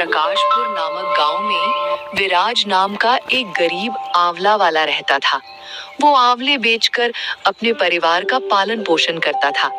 प्रकाशपुर नामक गांव में विराज नाम का एक गरीब आंवला वाला रहता था। वो आंवले बेचकर अपने परिवार का पालन पोषण करता था।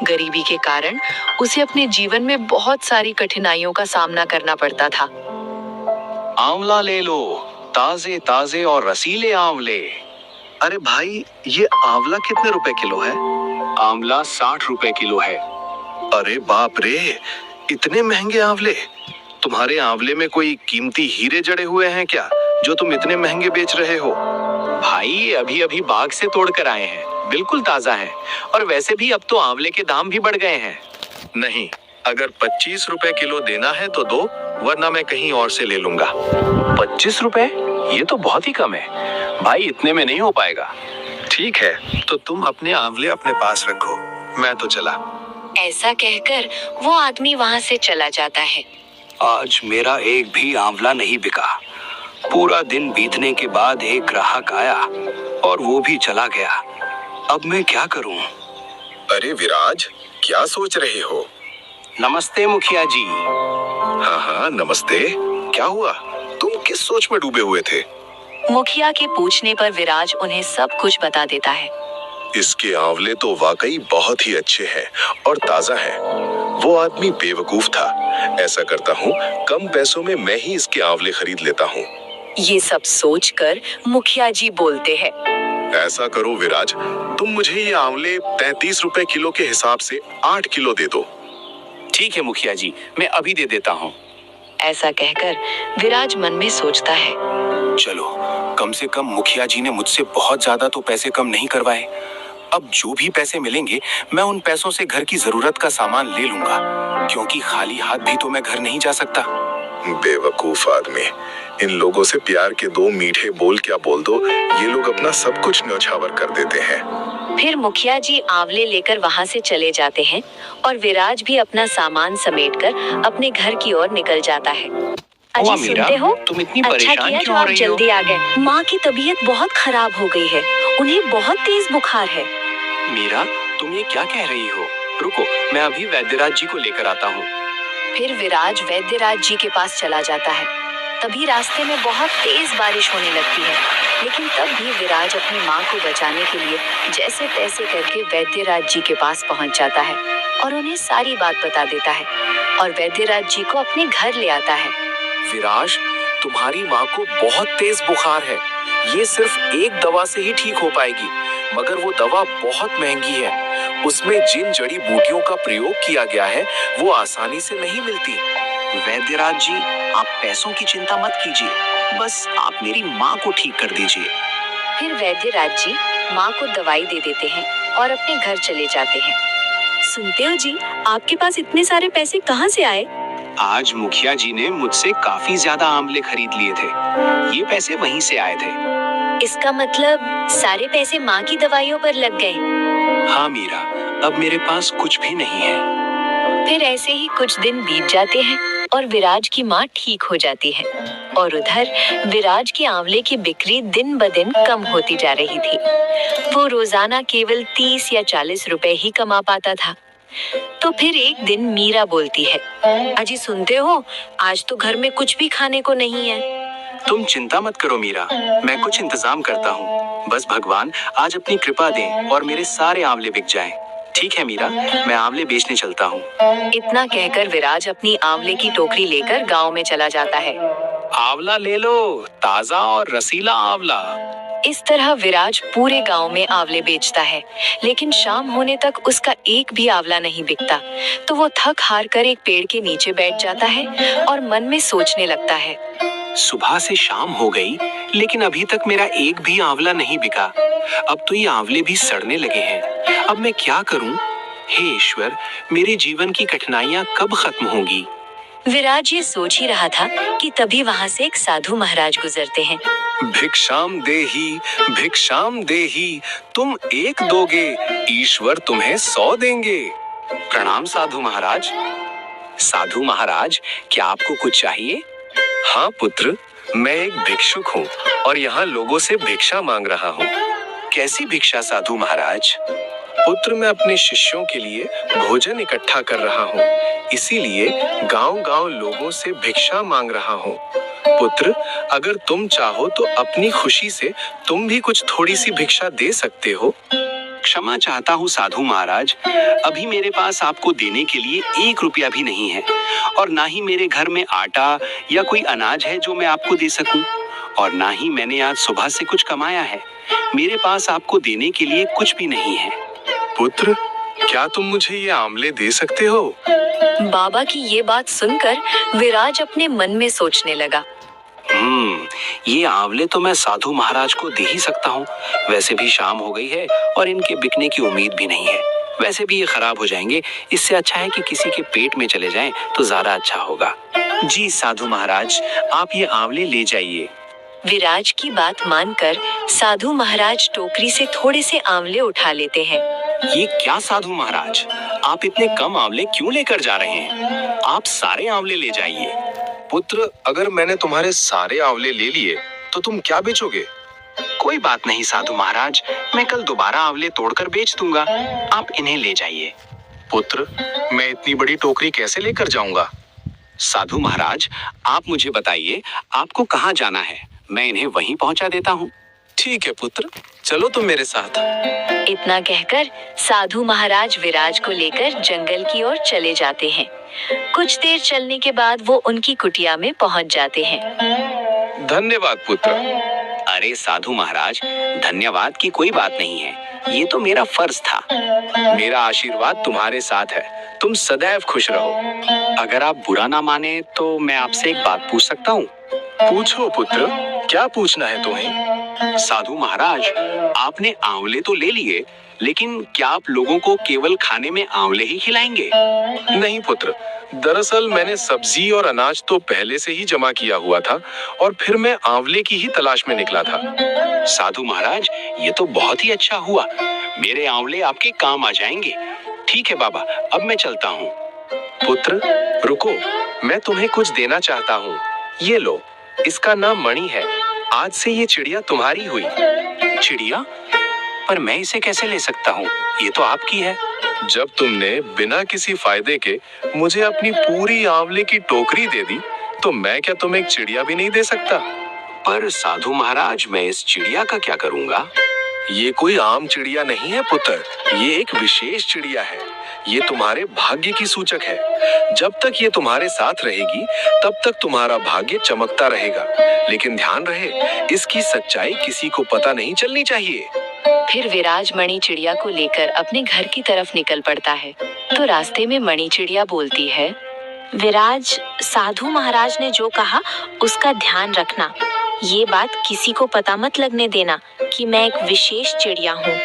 गरीबी के कारण उसे अपने जीवन में बहुत सारी कठिनाइयों का सामना करना पड़ता था। आंवला ले लो, ताजे ताजे और रसीले आंवले। अरे भाई, ये आंवला कितने रुपए किलो है? आंवला 60 रुपए किलो है। अरे बाप रे, इतने महंगे आंवले! तुम्हारे आंवले में कोई कीमती हीरे जड़े हुए हैं क्या, जो तुम इतने महंगे बेच रहे हो? भाई अभी अभी बाग से तोड़ कर आए हैं, बिल्कुल ताजा है। और वैसे भी अब तो आंवले के दाम भी बढ़ गए हैं। नहीं, अगर 25 रुपए किलो देना है तो दो, वरना मैं कहीं और से ले लूंगा। 25 रुपए? ये तो बहुत ही कम है भाई, इतने में नहीं हो पाएगा। ठीक है, तो तुम अपने आंवले अपने पास रखो, मैं तो चला। ऐसा कहकर वो आदमी वहां से चला जाता है। आज मेरा एक भी आंवला नहीं बिका। पूरा दिन बीतने के बाद एक ग्राहक आया और वो भी चला गया। अब मैं क्या करूं? अरे विराज, क्या सोच रहे हो? नमस्ते मुखिया जी। हाँ हाँ, नमस्ते। क्या हुआ? तुम किस सोच में डूबे हुए थे? मुखिया के पूछने पर विराज उन्हें सब कुछ बता देता है। इसके आंवले तो वाकई बहुत ही अच्छे हैं और ताजा हैं। वो आदमी बेवकूफ था। ऐसा करता हूँ, कम पैसों में मैं ही इसके आंवले खरीद लेता हूँ। ये सब सोचकर मुखिया जी बोलते हैं, ऐसा करो विराज, तुम मुझे ये आंवले 33 रुपए किलो के हिसाब से 8 किलो दे दो। ठीक है मुखिया जी, मैं अभी दे देता हूँ। ऐसा कहकर विराज मन में सोचता है, चलो, कम से कम मुखिया जी ने मुझसे बहुत ज्यादा तो पैसे कम नहीं करवाए। अब जो भी पैसे मिलेंगे, मैं उन पैसों से घर की जरूरत का सामान ले लूंगा, क्योंकि खाली हाथ भी तो मैं घर नहीं जा सकता। बेवकूफ आदमी, इन लोगों से प्यार के 2 मीठे बोल क्या बोल दो, ये लोग अपना सब कुछ न्यौछावर कर देते हैं। फिर मुखिया जी आंवले लेकर वहां से चले जाते हैं और विराज भी अपना सामान समेटकर अपने घर की ओर निकल जाता है। अजी सुनते हो? तुम इतनी अच्छा परेशान किया क्यों जो हो आप रही हो? जल्दी आ गए। माँ की तबीयत बहुत खराब हो गई है, उन्हें बहुत तेज बुखार है। मीरा, तुम ये क्या कह रही हो? रुको, मैं अभी वैद्यराज जी को लेकर आता हूँ। फिर विराज वैद्यराज जी के पास चला जाता है। तभी रास्ते में बहुत तेज बारिश होने लगती है, लेकिन तब भी विराज अपनी माँ को बचाने के लिए जैसे तैसे करके वैद्यराज जी के पास पहुँच जाता है और उन्हें सारी बात बता देता है और वैद्यराज जी को अपने घर ले आता है। विराज, तुम्हारी माँ को बहुत तेज बुखार है। ये सिर्फ एक दवा से ही ठीक हो पाएगी, मगर वो दवा बहुत महंगी है। उसमें जिन जड़ी बूटियों का प्रयोग किया गया है, वो आसानी से नहीं मिलती। वैद्यराज जी, आप पैसों की चिंता मत कीजिए, बस आप मेरी माँ को ठीक कर दीजिए। फिर वैद्यराज जी माँ को दवाई दे देते हैं और अपने घर चले जाते हैं। सुनते हो जी, आपके पास इतने सारे पैसे कहाँ से आए? आज मुखिया जी ने मुझसे काफी ज्यादा आंवले खरीद लिए थे। ये पैसे वहीं से आए थे। इसका मतलब सारे पैसे माँ की दवाइयों पर लग गए। हाँ मीरा, अब मेरे पास कुछ भी नहीं है। फिर ऐसे ही कुछ दिन बीत जाते हैं और विराज की माँ ठीक हो जाती है और उधर विराज के आंवले की बिक्री दिन ब दिन कम होती जा रही थी। वो रोजाना केवल 30 या 40 रुपए ही कमा पाता था। तो फिर एक दिन मीरा बोलती है, अजी सुनते हो, आज तो घर में कुछ भी खाने को नहीं है। तुम चिंता मत करो मीरा, मैं कुछ इंतजाम करता हूँ। बस भगवान आज अपनी कृपा दें और मेरे सारे आंवले बिक जाएं। ठीक है मीरा, मैं आंवले बेचने चलता हूँ। इतना कहकर विराज अपनी आंवले की टोकरी लेकर गांव में चला जाता है। आंवला ले लो, ताजा और रसीला आंवला। इस तरह विराज पूरे गांव में आंवले बेचता है, लेकिन शाम होने तक उसका एक भी आंवला नहीं बिकता। तो वो थक हार कर एक पेड़ के नीचे बैठ जाता है और मन में सोचने लगता है, सुबह से शाम हो गई, लेकिन अभी तक मेरा एक भी आंवला नहीं बिका। अब तो ये आंवले भी सड़ने लगे हैं। अब मैं क्या करूं? हे ईश्वर, मेरे जीवन की कठिनाइयां कब खत्म होंगी? विराज ये सोच ही रहा था कि तभी वहां से एक साधु महाराज गुजरते हैं। भिक्षाम देही, तुम 1 दोगे, ईश्वर तुम्हें 100 देंगे। प्रणाम साधु महाराज। साधु महाराज, क्या आपको कुछ चाहिए? हाँ पुत्र, मैं एक भिक्षुक हूँ और यहाँ लोगों से भिक्षा मांग रहा हूँ। कैसी भिक्षा साधु महाराज? पुत्र, मैं अपने शिष्यों के लिए भोजन इकट्ठा कर रहा हूँ, इसीलिए गांव-गांव लोगों से भिक्षा मांग रहा हूँ। पुत्र, अगर तुम चाहो तो अपनी खुशी से तुम भी कुछ थोड़ी सी भिक्षा दे सकते हो। क्षमा चाहता हूँ साधु महाराज, अभी मेरे पास आपको देने के लिए 1 रुपया भी नहीं है और ना ही मेरे घर में आटा या कोई अनाज है जो मैं आपको दे सकूं, और ना ही मैंने आज सुबह से कुछ कमाया है। मेरे पास आपको देने के लिए कुछ भी नहीं है। पुत्र, क्या तुम मुझे ये आंवले दे सकते हो? बाबा की ये बात सुनकर विराज अपने मन में सोचने लगा। ये आंवले तो मैं साधु महाराज को दे ही सकता हूँ। वैसे भी शाम हो गई है और इनके बिकने की उम्मीद भी नहीं है। वैसे भी ये खराब हो जाएंगे, इससे अच्छा है कि किसी के पेट में चले जाएं तो ज्यादा अच्छा होगा। जी साधु महाराज, आप ये आंवले ले जाइए। विराज की बात मानकर साधु महाराज टोकरी से थोड़े से आंवले उठा लेते हैं। ये क्या साधु महाराज, आप इतने कम आंवले क्यों लेकर जा रहे हैं? आप सारे आंवले ले जाइए। पुत्र, अगर मैंने तुम्हारे सारे आंवले ले लिए तो तुम क्या बेचोगे? कोई बात नहीं साधु महाराज, मैं कल दोबारा आंवले तोड़कर बेच दूंगा। आप इन्हें ले जाइए। पुत्र, मैं इतनी बड़ी टोकरी कैसे लेकर जाऊंगा? साधु महाराज, आप मुझे बताइए आपको कहाँ जाना है, मैं इन्हें वहीं पहुंचा देता हूँ। ठीक है पुत्र, चलो तुम मेरे साथ। इतना कहकर साधु महाराज विराज को लेकर जंगल की ओर चले जाते हैं। कुछ देर चलने के बाद वो उनकी कुटिया में पहुंच जाते हैं। धन्यवाद पुत्र। अरे साधु महाराज, धन्यवाद की कोई बात नहीं है, ये तो मेरा फर्ज था। मेरा आशीर्वाद तुम्हारे साथ है, तुम सदैव खुश रहो। अगर आप बुरा ना माने तो मैं आपसे एक बात पूछ सकता हूँ? पूछो पुत्र, क्या पूछना है तुम्हें? साधु महाराज, आपने आंवले तो ले लिए, लेकिन क्या आप लोगों को केवल खाने में आंवले ही खिलाएंगे? नहीं पुत्र, दरअसल मैंने सब्जी और अनाज तो पहले से ही जमा किया हुआ था और फिर मैं आंवले की ही तलाश में निकला था। साधु महाराज, ये तो बहुत ही अच्छा हुआ, मेरे आंवले आपके काम आ जाएंगे। ठीक है बाबा, अब मैं चलता हूँ। पुत्र रुको, मैं तुम्हें कुछ देना चाहता हूँ। ये लो, इसका नाम मणि है। आज से ये चिड़िया तुम्हारी हुई। चिड़िया? पर मैं इसे कैसे ले सकता हूँ? ये तो आपकी है। जब तुमने बिना किसी फायदे के मुझे अपनी पूरी आंवले की टोकरी दे दी, तो मैं क्या तुम्हें एक चिड़िया भी नहीं दे सकता? पर साधु महाराज, मैं इस चिड़िया का क्या करूँगा? ये कोई आम चिड़िया नहीं है पुत्र, ये एक विशेष चिड़िया है। ये तुम्हारे भाग्य की सूचक है। जब तक ये तुम्हारे साथ रहेगी, तब तक तुम्हारा भाग्य चमकता रहेगा। लेकिन ध्यान रहे, इसकी सच्चाई किसी को पता नहीं चलनी चाहिए। फिर विराज मणि चिड़िया को लेकर अपने घर की तरफ निकल पड़ता है। तो रास्ते में मणि चिड़िया बोलती है, विराज, साधु महाराज ने जो कहा उसका ध्यान रखना। ये बात किसी को पता मत लगने देना कि मैं एक विशेष चिड़िया हूँ।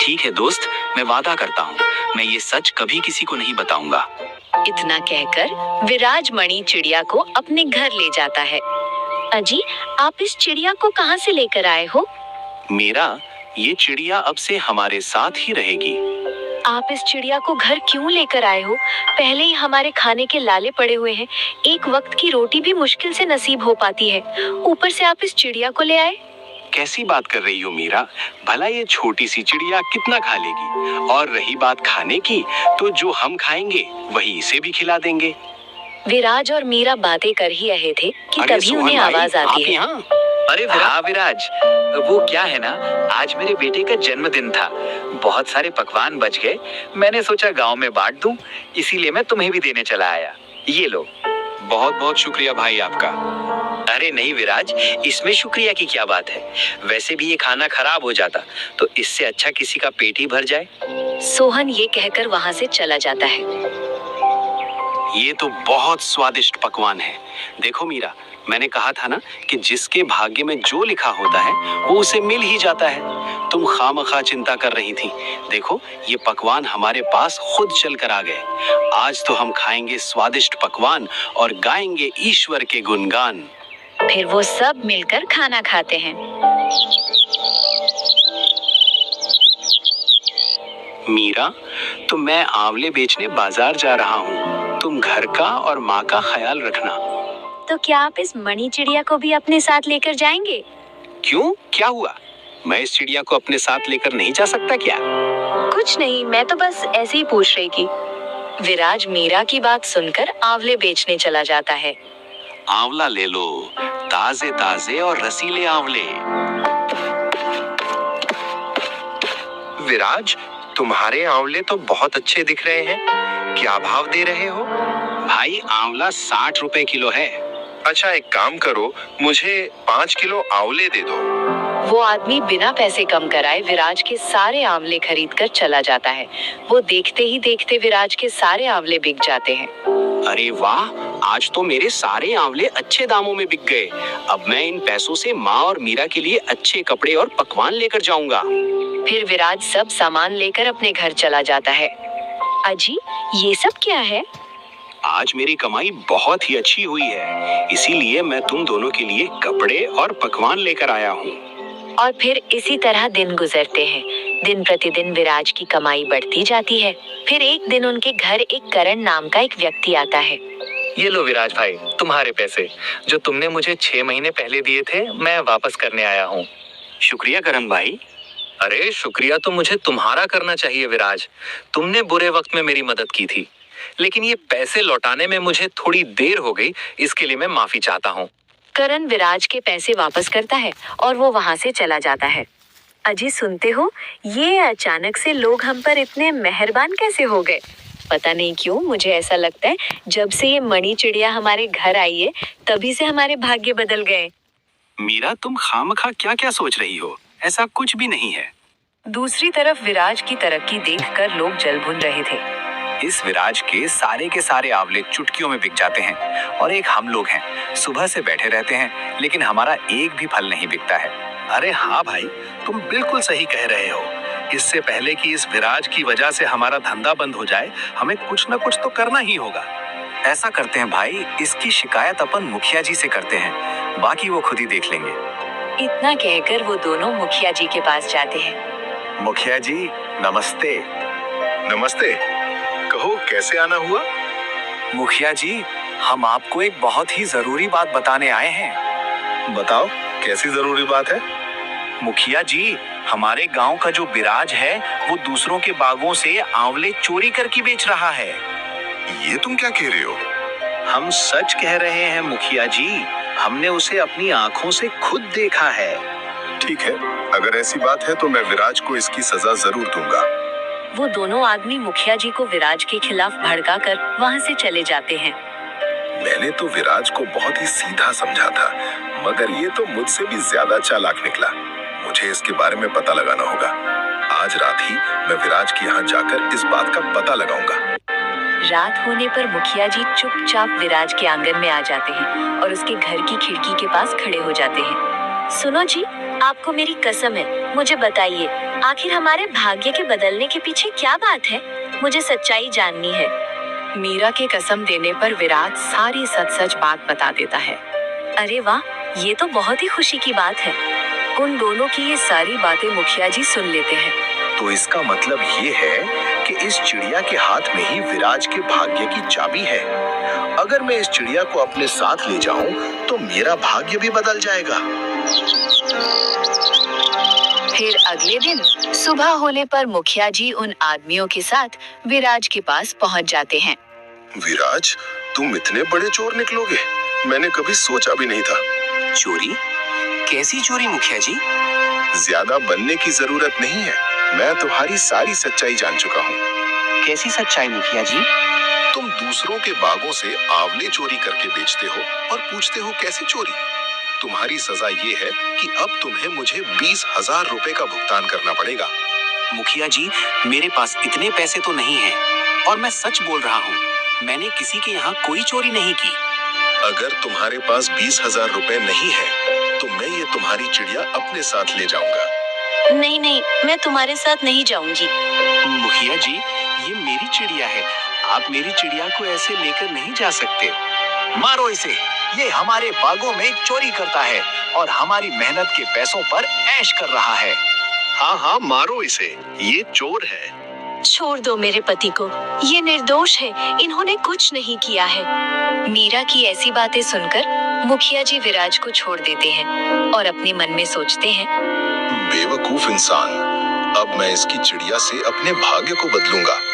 ठीक है दोस्त, मैं वादा करता हूँ, मैं ये सच कभी किसी को नहीं बताऊंगा। इतना कहकर विराज मणि चिड़िया को अपने घर ले जाता है। अजी, आप इस चिड़िया को कहाँ से लेकर आए हो? मेरा, ये चिड़िया अब से हमारे साथ ही रहेगी। आप इस चिड़िया को घर क्यों लेकर आए हो? पहले ही हमारे खाने के लाले पड़े हुए हैं, एक वक्त की रोटी भी मुश्किल से नसीब हो पाती है, ऊपर से आप इस चिड़िया को ले आए। कैसी बात कर रही हो मीरा? भला ये छोटी सी चिड़िया कितना खा लेगी? और रही बात खाने की, तो जो हम खाएंगे वही इसे भी खिला देंगे। विराज और मीरा बातें कर ही रहे थे कि तभी उन्हें आवाज आती है। अरे हाँ विराज, वो क्या है ना, आज मेरे बेटे का जन्मदिन था, बहुत सारे पकवान बच गए, मैंने सोचा गांव में बांट दूं, इसीलिए मैं तुम्हें भी देने चला आया। ये लो। बहुत बहुत शुक्रिया भाई आपका। अरे नहीं विराज, इसमें शुक्रिया की क्या बात है, वैसे भी ये खाना खराब हो जाता, तो इससे अच्छा किसी का पेट ही भर जाए। सोहन ये कहकर वहाँ से चला जाता है। ये तो बहुत स्वादिष्ट पकवान है। देखो मीरा, मैंने कहा था ना कि जिसके भाग्य में जो लिखा होता है वो उसे मिल ही जाता है। तुम खामखा चिंता कर रही थी। देखो, ये पकवान हमारे पास खुद चल कर आ गए। आज तो हम खाएंगे स्वादिष्ट पकवान और गाएंगे ईश्वर के गुणगान। फिर वो सब मिलकर खाना खाते हैं। मीरा, तो मैं आंवले बेचने बाजार जा रहा हूँ, तुम घर का और माँ का ख्याल रखना। तो क्या आप इस मणि चिड़िया को भी अपने साथ लेकर जाएंगे? क्यों, क्या हुआ? मैं इस चिड़िया को अपने साथ लेकर नहीं जा सकता क्या? कुछ नहीं, मैं तो बस ऐसे ही पूछ रही थी। विराज मीरा की बात सुनकर आंवले बेचने चला जाता है। आंवला ले लो, ताजे ताजे और रसीले आंवले। विराज, तुम्हारे आंवले तो बहुत अच्छे दिख रहे हैं। क्या भाव दे रहे हो? भाई आंवला 60 रुपए किलो है। अच्छा, एक काम करो, मुझे 5 किलो आंवले दे दो। वो आदमी बिना पैसे कम कराए विराज के सारे आंवले खरीद कर चला जाता है। वो देखते ही देखते विराज के सारे आंवले बिक जाते हैं। अरे वाह, आज तो मेरे सारे आंवले अच्छे दामों में बिक गए। अब मैं इन पैसों से माँ और मीरा के लिए अच्छे कपड़े और पकवान लेकर जाऊंगा। फिर विराज सब सामान लेकर अपने घर चला जाता है। अजी, ये सब क्या है? आज मेरी कमाई बहुत ही अच्छी हुई है, इसीलिए मैं तुम दोनों के लिए कपड़े और पकवान लेकर आया हूँ। और फिर इसी तरह दिन गुजरते हैं। दिन प्रतिदिन विराज की कमाई बढ़ती जाती है। फिर एक दिन उनके घर एक करण नाम का एक व्यक्ति आता है। ये लो विराज भाई, तुम्हारे पैसे जो तुमने मुझे 6 महीने पहले दिए थे, मैं वापस करने आया हूँ। शुक्रिया करण भाई। अरे शुक्रिया तो मुझे तुम्हारा करना चाहिए विराज। तुमने बुरे वक्त में मेरी मदद की थी, लेकिन ये पैसे लौटाने में मुझे थोड़ी देर हो गई, इसके लिए मैं माफी चाहता हूँ। करण विराज के पैसे वापस करता है और वो वहाँ से चला जाता है। अजी, सुनते हो, ये अचानक से लोग हम पर इतने मेहरबान कैसे हो गए? पता नहीं क्यों मुझे ऐसा लगता है जब से ये मणि चिड़िया हमारे घर आई है तभी से हमारे भाग्य बदल गए। मीरा, तुम खामखा क्या क्या सोच रही हो? ऐसा कुछ भी नहीं है। दूसरी तरफ विराज की तरक्की देखकर लोग जल भुन रहे थे। इस विराज के सारे आंवले चुटकियों में बिक जाते हैं और एक हम लोग हैं, सुबह से बैठे रहते हैं लेकिन हमारा एक भी फल नहीं बिकता है। अरे हाँ भाई, तुम बिल्कुल सही कह रहे हो। इससे पहले कि इस विराज की वजह से हमारा धंधा बंद हो जाए, हमें कुछ न कुछ तो करना ही होगा। ऐसा करते हैं भाई, इसकी शिकायत अपन मुखिया जी से करते हैं, बाकी वो खुद ही देख लेंगे। इतना कहकर वो दोनों मुखिया जी के पास जाते हैं। मुखिया जी, नमस्ते। नमस्ते, कहो कैसे आना हुआ? मुखिया जी, हम आपको एक बहुत ही जरूरी बात बताने आए हैं। बताओ, कैसी जरूरी बात है? मुखिया जी, हमारे गांव का जो विराज है, वो दूसरों के बागों से आंवले चोरी करके बेच रहा है। ये तुम क्या कह रहे हो? हम सच कह रहे हैं मुखिया जी, हमने उसे अपनी आंखों से खुद देखा है। ठीक है, अगर ऐसी बात है तो मैं विराज को इसकी सजा जरूर दूंगा। वो दोनों आदमी मुखिया जी को विराज के खिलाफ भड़काकर वहाँ से चले जाते हैं। मैंने तो विराज को बहुत ही सीधा समझा था, मगर ये तो मुझसे भी ज्यादा चालाक निकला। मुझे इसके बारे में पता लगाना होगा। आज रात ही मैं विराज के यहाँ जाकर इस बात का पता लगाऊंगा। रात होने पर मुखिया जी चुपचाप विराज के आंगन में आ जाते हैं और उसके घर की खिड़की के पास खड़े हो जाते हैं। सुनो जी, आपको मेरी कसम है, मुझे बताइए, आखिर हमारे भाग्य के बदलने के पीछे क्या बात है? मुझे सच्चाई जाननी है। मीरा के कसम देने पर विराज सारी सच बात बता देता है। अरे वाह, ये तो बहुत ही खुशी की बात है। उन दोनों की ये सारी बातें मुखिया जी सुन लेते हैं। तो इसका मतलब ये है कि इस चिड़िया के हाथ में ही विराज के भाग्य की चाबी है। अगर मैं इस चिड़िया को अपने साथ ले जाऊं तो मेरा भाग्य भी बदल जाएगा। फिर अगले दिन सुबह होने पर मुखिया जी उन आदमियों के साथ विराज के पास पहुंच जाते हैं। विराज, तुम इतने बड़े चोर निकलोगे, मैंने कभी सोचा भी नहीं था। चोरी? कैसी चोरी मुखिया जी? ज्यादा बनने की जरूरत नहीं है, मैं तुम्हारी सारी सच्चाई जान चुका हूँ। कैसी सच्चाई मुखिया जी? तुम दूसरों के बागों से आंवले चोरी करके बेचते हो और पूछते हो कैसे चोरी। तुम्हारी सजा ये है कि अब तुम्हें मुझे 20,000 रुपए का भुगतान करना पड़ेगा। मुखिया जी, मेरे पास इतने पैसे तो नहीं हैं और मैं सच बोल रहा हूँ, मैंने किसी के यहाँ कोई चोरी नहीं की। अगर तुम्हारे पास 20,000 रुपए नहीं है तो मैं ये तुम्हारी चिड़िया अपने साथ ले जाऊंगा। नहीं नहीं, मैं तुम्हारे साथ नहीं जाऊंगी। मुखिया जी, ये मेरी चिड़िया है, आप मेरी चिड़िया को ऐसे लेकर नहीं जा सकते। मारो इसे, ये हमारे बागों में चोरी करता है और हमारी मेहनत के पैसों पर ऐश कर रहा है। हाँ हाँ, मारो इसे, ये चोर है। छोड़ दो मेरे पति को, ये निर्दोष है, इन्होंने कुछ नहीं किया है। मीरा की ऐसी बातें सुनकर मुखिया जी विराज को छोड़ देते हैं और अपने मन में सोचते हैं, बेवकूफ इंसान। अब मैं इसकी चिड़िया से अपने भाग्य को बदलूंगा।